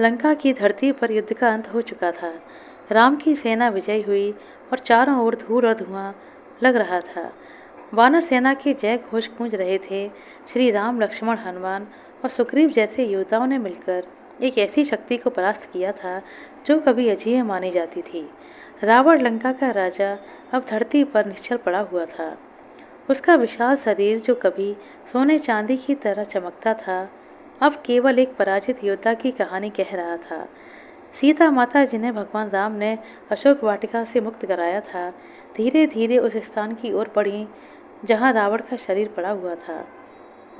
लंका की धरती पर युद्ध का अंत हो चुका था। राम की सेना विजयी हुई और चारों ओर धूल और धुआं लग रहा था। वानर सेना के जय घोष गूंज रहे थे। श्री राम, लक्ष्मण, हनुमान और सुग्रीव जैसे योद्धाओं ने मिलकर एक ऐसी शक्ति को परास्त किया था जो कभी अजेय मानी जाती थी। रावण, लंका का राजा, अब धरती पर निश्चल पड़ा हुआ था। उसका विशाल शरीर जो कभी सोने चांदी की तरह चमकता था, अब केवल एक पराजित योद्धा की कहानी कह रहा था। सीता माता, जिन्हें भगवान राम ने अशोक वाटिका से मुक्त कराया था, धीरे धीरे उस स्थान की ओर बढ़ी जहाँ रावण का शरीर पड़ा हुआ था।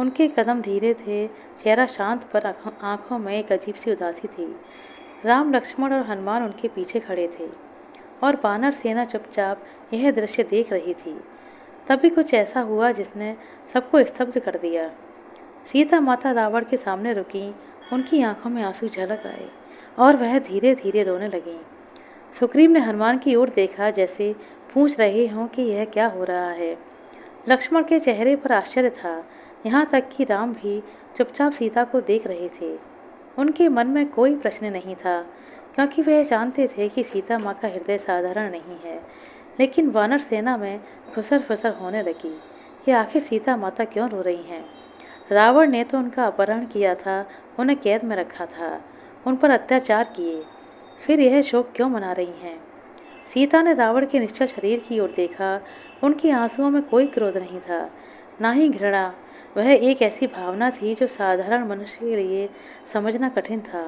उनके कदम धीरे थे, चेहरा शांत, पर आंखों में एक अजीब सी उदासी थी। राम, लक्ष्मण और हनुमान उनके पीछे खड़े थे और वानर सेना चुपचाप यह दृश्य देख रही थी। तभी कुछ ऐसा हुआ जिसने सबको स्तब्ध कर दिया। सीता माता रावण के सामने रुकी, उनकी आंखों में आंसू झलक आए और वह धीरे धीरे रोने लगी। सुग्रीव ने हनुमान की ओर देखा, जैसे पूछ रहे हों कि यह क्या हो रहा है। लक्ष्मण के चेहरे पर आश्चर्य था, यहाँ तक कि राम भी चुपचाप सीता को देख रहे थे। उनके मन में कोई प्रश्न नहीं था, क्योंकि वे जानते थे कि सीता माँ का हृदय साधारण नहीं है। लेकिन वानर सेना में फुसर फुसर होने लगी कि आखिर सीता माता क्यों रो रही हैं। रावण ने तो उनका अपहरण किया था, उन्हें कैद में रखा था, उन पर अत्याचार किए, फिर यह शोक क्यों मना रही हैं। सीता ने रावण के निश्चल शरीर की ओर देखा। उनके आंसुओं में कोई क्रोध नहीं था, ना ही घृणा। वह एक ऐसी भावना थी जो साधारण मनुष्य के लिए समझना कठिन था।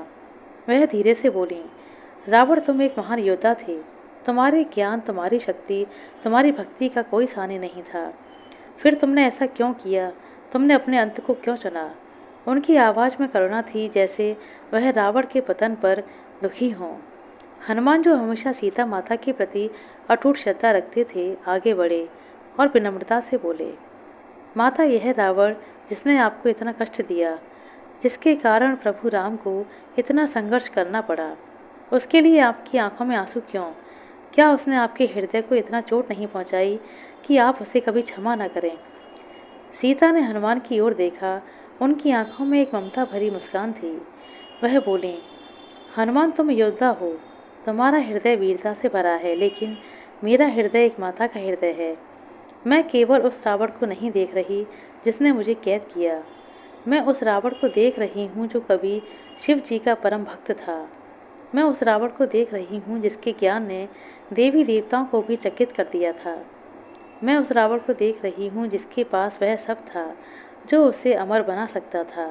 वह धीरे से बोली, रावण, तुम एक महान योद्धा थे। तुम्हारे ज्ञान, तुम्हारी शक्ति, तुम्हारी भक्ति का कोई सानी नहीं था। फिर तुमने ऐसा क्यों किया? तुमने अपने अंत को क्यों चुना? उनकी आवाज़ में करुणा थी, जैसे वह रावण के पतन पर दुखी हों। हनुमान, जो हमेशा सीता माता के प्रति अटूट श्रद्धा रखते थे, आगे बढ़े और विनम्रता से बोले, माता, यह रावण जिसने आपको इतना कष्ट दिया, जिसके कारण प्रभु राम को इतना संघर्ष करना पड़ा, उसके लिए आपकी आंखों में आंसू क्यों? क्या उसने आपके हृदय को इतना चोट नहीं पहुंचाई कि आप उसे कभी क्षमा न करें? सीता ने हनुमान की ओर देखा। उनकी आंखों में एक ममता भरी मुस्कान थी। वह बोली, हनुमान, तुम योद्धा हो, तुम्हारा हृदय वीरता से भरा है, लेकिन मेरा हृदय एक माता का हृदय है। मैं केवल उस रावण को नहीं देख रही जिसने मुझे कैद किया, मैं उस रावण को देख रही हूँ जो कभी शिव जी का परम भक्त था। मैं उस रावण को देख रही हूँ जिसके ज्ञान ने देवी देवताओं को भी चकित कर दिया था। मैं उस रावण को देख रही हूँ जिसके पास वह सब था जो उसे अमर बना सकता था,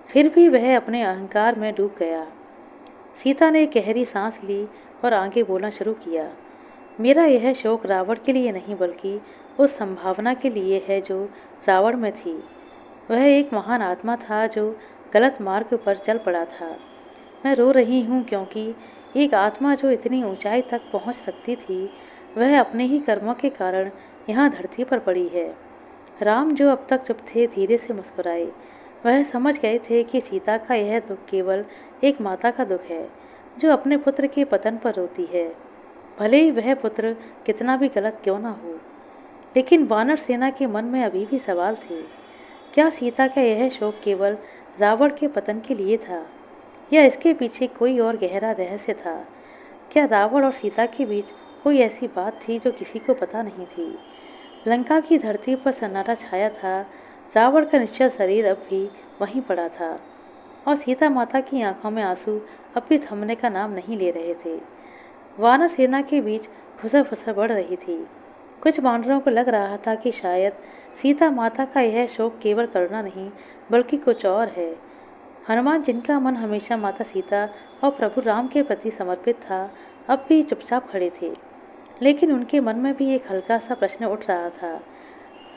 फिर भी वह अपने अहंकार में डूब गया। सीता ने एक गहरी सांस ली और आगे बोलना शुरू किया, मेरा यह शोक रावण के लिए नहीं, बल्कि उस संभावना के लिए है जो रावण में थी। वह एक महान आत्मा था जो गलत मार्ग पर चल पड़ा था। मैं रो रही हूँ क्योंकि एक आत्मा जो इतनी ऊंचाई तक पहुँच सकती थी, वह अपने ही कर्मों के कारण यहाँ धरती पर पड़ी है। राम, जो अब तक चुप थे, धीरे से मुस्कुराए। वह समझ गए थे कि सीता का यह दुख केवल एक माता का दुख है जो अपने पुत्र के पतन पर रोती है, भले ही वह पुत्र कितना भी गलत क्यों ना हो। लेकिन वानर सेना के मन में अभी भी सवाल थे। क्या सीता का यह शोक केवल रावण के पतन के लिए था, या इसके पीछे कोई और गहरा रहस्य था? क्या रावण और सीता के बीच कोई ऐसी बात थी जो किसी को पता नहीं थी? लंका की धरती पर सन्नाटा छाया था। रावण का निश्चल शरीर अब भी वहीं पड़ा था और सीता माता की आंखों में आंसू अब भी थमने का नाम नहीं ले रहे थे। वानर सेना के बीच फुसर फुसर बढ़ रही थी। कुछ वानरों को लग रहा था कि शायद सीता माता का यह शोक केवल करुणा नहीं, बल्कि कुछ और है। हनुमान, जिनका मन हमेशा माता सीता और प्रभु राम के प्रति समर्पित था, अब भी चुपचाप खड़े थे। लेकिन उनके मन में भी एक हल्का सा प्रश्न उठ रहा था।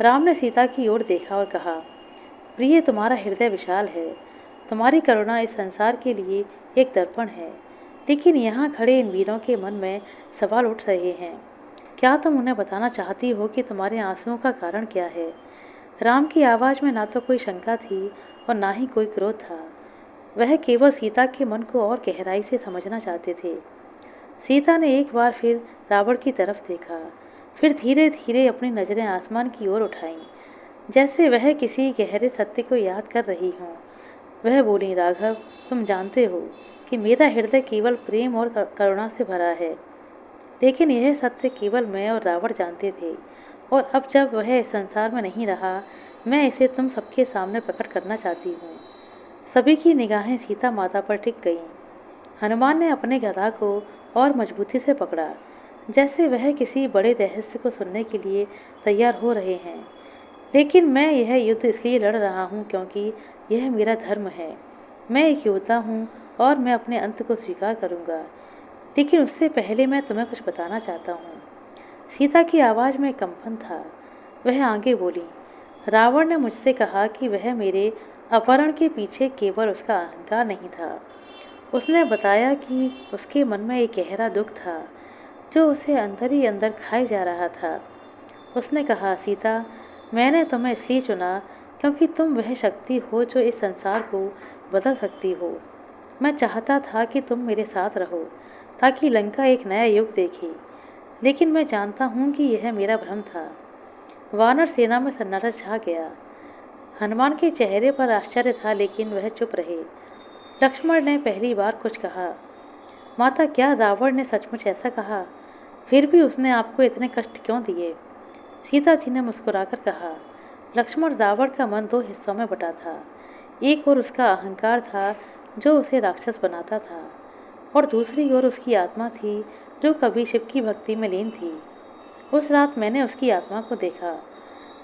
राम ने सीता की ओर देखा और कहा, प्रिय, तुम्हारा हृदय विशाल है, तुम्हारी करुणा इस संसार के लिए एक दर्पण है। लेकिन यहाँ खड़े इन वीरों के मन में सवाल उठ रहे हैं। क्या तुम उन्हें बताना चाहती हो कि तुम्हारे आंसुओं का कारण क्या है? राम की आवाज़ में ना तो कोई शंका थी और ना ही कोई क्रोध था। वह केवल सीता के मन को और गहराई से समझना चाहते थे। सीता ने एक बार फिर रावण की तरफ देखा, फिर धीरे धीरे अपनी नज़रें आसमान की ओर उठाईं, जैसे वह किसी गहरे सत्य को याद कर रही हों। वह बोली, राघव, तुम जानते हो कि मेरा हृदय केवल प्रेम और करुणा से भरा है। लेकिन यह सत्य केवल मैं और रावण जानते थे, और अब जब वह इस संसार में नहीं रहा, मैं इसे तुम सबके सामने प्रकट करना चाहती हूँ। सभी की निगाहें सीता माता पर टिक गईं। हनुमान ने अपने गदा को और मजबूती से पकड़ा, जैसे वह किसी बड़े रहस्य को सुनने के लिए तैयार हो रहे हैं। लेकिन मैं यह युद्ध इसलिए लड़ रहा हूँ क्योंकि यह मेरा धर्म है। मैं एक योद्धा हूँ और मैं अपने अंत को स्वीकार करूँगा। लेकिन उससे पहले मैं तुम्हें कुछ बताना चाहता हूँ। सीता की आवाज़ में कंपन था। वह आगे बोली, रावण ने मुझसे कहा कि वह मेरे अपहरण के पीछे केवल उसका अहंकार नहीं था। उसने बताया कि उसके मन में एक गहरा दुख था जो उसे अंदर ही अंदर खाए जा रहा था। उसने कहा, सीता, मैंने तुम्हें इसलिए चुना क्योंकि तुम वह शक्ति हो जो इस संसार को बदल सकती हो। मैं चाहता था कि तुम मेरे साथ रहो ताकि लंका एक नया युग देखे। लेकिन मैं जानता हूँ कि यह मेरा भ्रम था। वानर सेना में सन्नाटा छा गया। हनुमान के चेहरे पर आश्चर्य था, लेकिन वह चुप रहे। लक्ष्मण ने पहली बार कुछ कहा, माता, क्या रावण ने सचमुच ऐसा कहा? फिर भी उसने आपको इतने कष्ट क्यों दिए? सीता जी ने मुस्कुराकर कहा, लक्ष्मण, रावण का मन दो हिस्सों में बटा था। एक ओर उसका अहंकार था जो उसे राक्षस बनाता था, और दूसरी ओर उसकी आत्मा थी जो कभी शिव की भक्ति में लीन थी। उस रात मैंने उसकी आत्मा को देखा।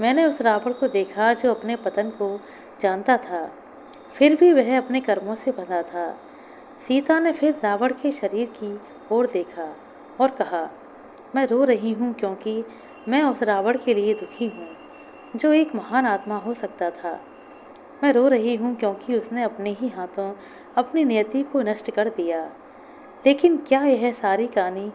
मैंने उस रावण को देखा जो अपने पतन को जानता था, फिर भी वह अपने कर्मों से बंधा था। सीता ने फिर रावण के शरीर की ओर देखा और कहा, मैं रो रही हूँ क्योंकि मैं उस रावण के लिए दुखी हूँ जो एक महान आत्मा हो सकता था। मैं रो रही हूँ क्योंकि उसने अपने ही हाथों अपनी नियति को नष्ट कर दिया। लेकिन क्या यह सारी कहानी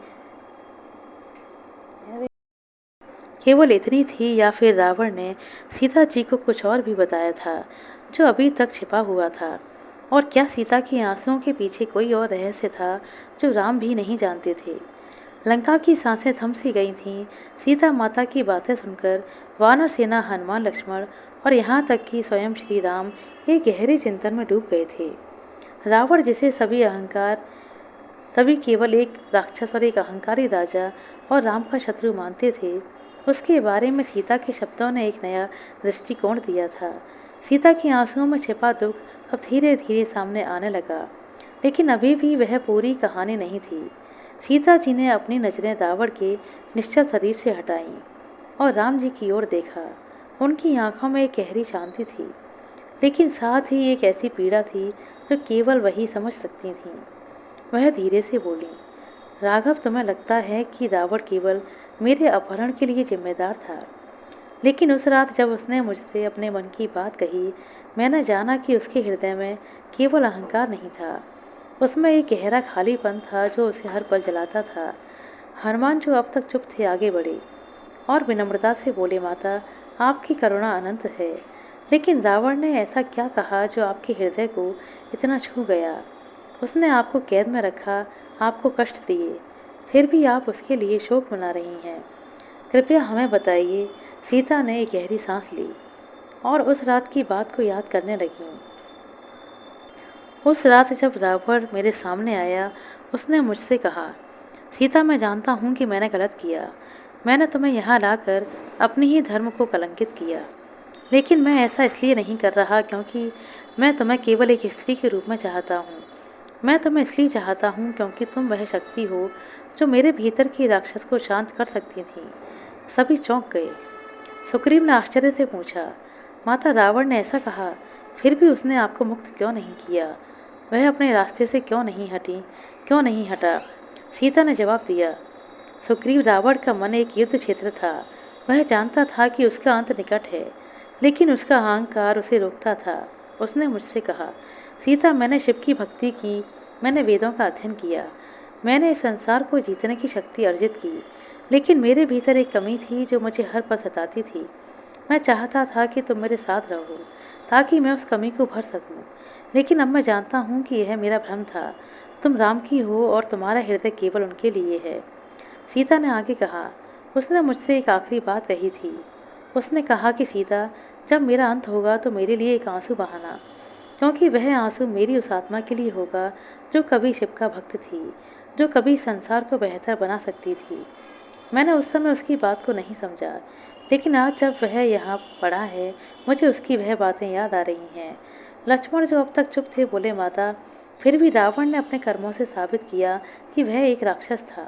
केवल इतनी थी, या फिर रावण ने सीता जी को कुछ और भी बताया था जो अभी तक छिपा हुआ था? और क्या सीता की आंसुओं के पीछे कोई और रहस्य था जो राम भी नहीं जानते थे? लंका की सांसें थम सी गई थीं। सीता माता की बातें सुनकर वानर सेना, हनुमान, लक्ष्मण और यहाँ तक कि स्वयं श्री राम एक गहरे चिंतन में डूब गए थे। रावण, जिसे सभी केवल एक राक्षस और एक अहंकारी राजा और राम का शत्रु मानते थे, उसके बारे में सीता के शब्दों ने एक नया दृष्टिकोण दिया था। सीता की आंसुओं में छिपा दुख अब धीरे धीरे सामने आने लगा, लेकिन अभी भी वह पूरी कहानी नहीं थी। सीता जी ने अपनी नज़रें रावण के निश्चल शरीर से हटाईं और राम जी की ओर देखा। उनकी आंखों में एक गहरी शांति थी, लेकिन साथ ही एक ऐसी पीड़ा थी जो केवल वही समझ सकती थीं। वह धीरे से बोली, राघव, तुम्हें लगता है कि रावण केवल मेरे अपहरण के लिए जिम्मेदार था, लेकिन उस रात जब उसने मुझसे अपने मन की बात कही, मैंने जाना कि उसके हृदय में केवल अहंकार नहीं था, उसमें एक गहरा खालीपन था जो उसे हर पल जलाता था। हनुमान, जो अब तक चुप थे, आगे बढ़े और विनम्रता से बोले, माता, आपकी करुणा अनंत है, लेकिन रावण ने ऐसा क्या कहा जो आपके हृदय को इतना छू गया? उसने आपको कैद में रखा, आपको कष्ट दिए, फिर भी आप उसके लिए शोक मना रही हैं। कृपया हमें बताइए। सीता ने एक गहरी सांस ली और उस रात की बात को याद करने लगी। उस रात जब रावण मेरे सामने आया, उसने मुझसे कहा, सीता, मैं जानता हूँ कि मैंने गलत किया। मैंने तुम्हें यहाँ लाकर अपने ही धर्म को कलंकित किया, लेकिन मैं ऐसा इसलिए नहीं कर रहा क्योंकि मैं तुम्हें केवल एक स्त्री के रूप में चाहता हूँ। मैं तुम्हें इसलिए चाहता हूँ क्योंकि तुम वह शक्ति हो जो मेरे भीतर की राक्षस को शांत कर सकती थी। सभी चौंक गए। सुग्रीव ने आश्चर्य से पूछा, माता, रावण ने ऐसा कहा, फिर भी उसने आपको मुक्त क्यों नहीं किया? वह अपने रास्ते से क्यों नहीं हटा? सीता ने जवाब दिया, सुग्रीव, रावण का मन एक युद्ध क्षेत्र था। वह जानता था कि उसका अंत निकट है, लेकिन उसका अहंकार उसे रोकता था। उसने मुझसे कहा, सीता, मैंने शिव की भक्ति की, मैंने वेदों का अध्ययन किया, मैंने इस संसार को जीतने की शक्ति अर्जित की, लेकिन मेरे भीतर एक कमी थी जो मुझे हर पल सताती थी। मैं चाहता था कि तुम मेरे साथ रहो ताकि मैं उस कमी को भर सकूं, लेकिन अब मैं जानता हूँ कि यह मेरा भ्रम था। तुम राम की हो और तुम्हारा हृदय केवल उनके लिए है। सीता ने आगे कहा, उसने मुझसे एक आखिरी बात कही थी। उसने कहा कि सीता, जब मेरा अंत होगा तो मेरे लिए एक आंसू बहाना। क्योंकि वह आंसू मेरी उस आत्मा के लिए होगा जो कभी शिव का भक्त थी, जो कभी संसार को बेहतर बना सकती थी। मैंने उस समय उसकी बात को नहीं समझा, लेकिन आज जब वह यहाँ पड़ा है, मुझे उसकी वह बातें याद आ रही हैं। लक्ष्मण जो अब तक चुप थे बोले, माता, फिर भी रावण ने अपने कर्मों से साबित किया कि वह एक राक्षस था।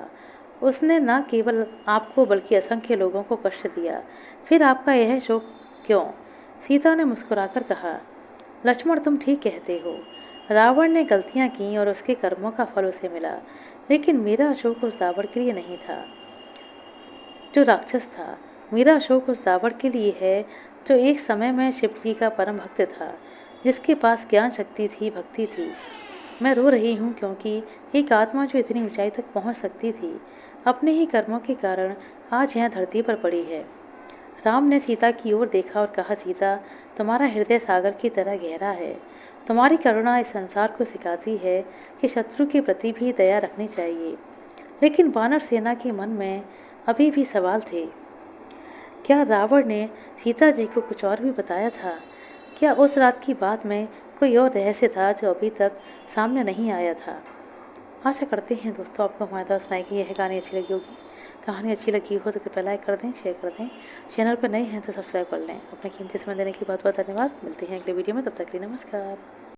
उसने न केवल आपको बल्कि असंख्य लोगों को कष्ट दिया। फिर आपका यह शोक क्यों? सीता ने मुस्कुराकर कहा, लक्ष्मण, तुम ठीक कहते हो। रावण ने गलतियां की और उसके कर्मों का फल उसे मिला, लेकिन मेरा अशोक उस रावण के लिए नहीं था जो राक्षस था। मेरा अशोक उस रावण के लिए है जो एक समय में शिव जी का परम भक्त था, जिसके पास ज्ञान शक्ति थी, भक्ति थी। मैं रो रही हूँ क्योंकि एक आत्मा जो इतनी ऊंचाई तक पहुँच सकती थी, अपने ही कर्मों के कारण आज यहाँ धरती पर पड़ी है। राम ने सीता की ओर देखा और कहा, सीता, तुम्हारा हृदय सागर की तरह गहरा है। तुम्हारी करुणा इस संसार को सिखाती है कि शत्रु के प्रति भी दया रखनी चाहिए। लेकिन वानर सेना के मन में अभी भी सवाल थे। क्या रावण ने सीता जी को कुछ और भी बताया था? क्या उस रात की बात में कोई और रहस्य था जो अभी तक सामने नहीं आया था? आशा करते हैं दोस्तों आपको हमारे द्वारा सुनाई गई यह कहानी अच्छी लगी होगी। कहानी अच्छी लगी हो तो कृपया लाइक कर दें, शेयर कर दें। चैनल पर नए हैं तो सब्सक्राइब कर लें। अपने कीमती समय देने के लिए बहुत बहुत धन्यवाद। मिलते हैं अगले वीडियो में, तब तक के लिए नमस्कार।